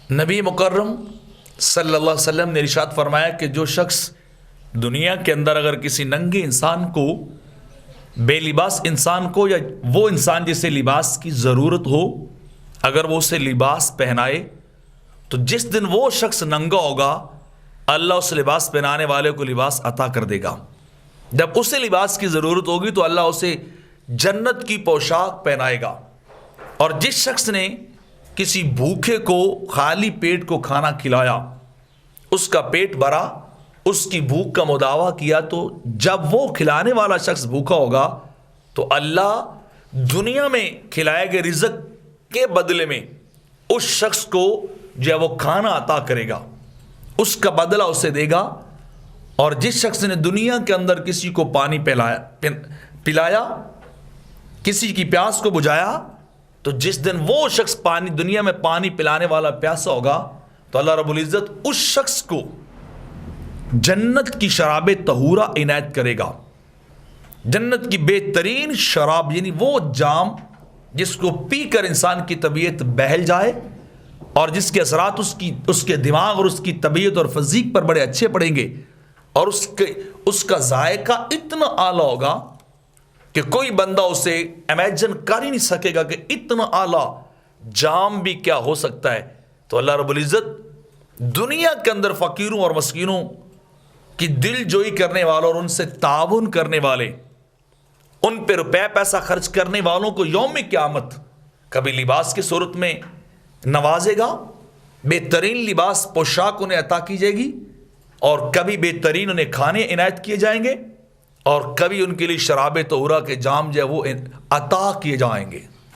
نبی مکرم صلی اللہ علیہ وسلم نے ارشاد فرمایا کہ جو شخص دنیا کے اندر اگر کسی ننگے انسان کو، بے لباس انسان کو، یا وہ انسان جسے لباس کی ضرورت ہو، اگر وہ اسے لباس پہنائے تو جس دن وہ شخص ننگا ہوگا اللہ اس لباس پہنانے والے کو لباس عطا کر دے گا۔ جب اسے لباس کی ضرورت ہوگی تو اللہ اسے جنت کی پوشاک پہنائے گا۔ اور جس شخص نے کسی بھوکے کو خالی پیٹ کو کھانا کھلایا، اس کا پیٹ بھرا، اس کی بھوک کا مداوع کیا، تو جب وہ کھلانے والا شخص بھوکا ہوگا تو اللہ دنیا میں کھلائے گئے رزق کے بدلے میں اس شخص کو جو ہے وہ کھانا عطا کرے گا، اس کا بدلہ اسے دے گا۔ اور جس شخص نے دنیا کے اندر کسی کو پانی پلایا، کسی کی پیاس کو بجھایا، تو جس دن وہ شخص دنیا میں پانی پلانے والا پیاسا ہوگا تو اللہ رب العزت اس شخص کو جنت کی شراب طہورہ عنایت کرے گا۔ جنت کی بہترین شراب، یعنی وہ جام جس کو پی کر انسان کی طبیعت بہل جائے اور جس کے اثرات اس کے دماغ اور اس کی طبیعت اور فزیک پر بڑے اچھے پڑیں گے، اور اس کا ذائقہ اتنا اعلیٰ ہوگا کہ کوئی بندہ اسے امیجن کر ہی نہیں سکے گا کہ اتنا اعلیٰ جام بھی کیا ہو سکتا ہے۔ تو اللہ رب العزت دنیا کے اندر فقیروں اور مسکینوں کی دل جوئی کرنے والوں اور ان سے تعاون کرنے والے، ان پہ روپے پیسہ خرچ کرنے والوں کو یوم قیامت کبھی لباس کی صورت میں نوازے گا، بہترین لباس پوشاک انہیں عطا کی جائے گی، اور کبھی بہترین انہیں کھانے عنایت کیے جائیں گے، اور کبھی ان کے لیے شراب طہورہ کے جام جو ہے وہ عطا کیے جائیں گے۔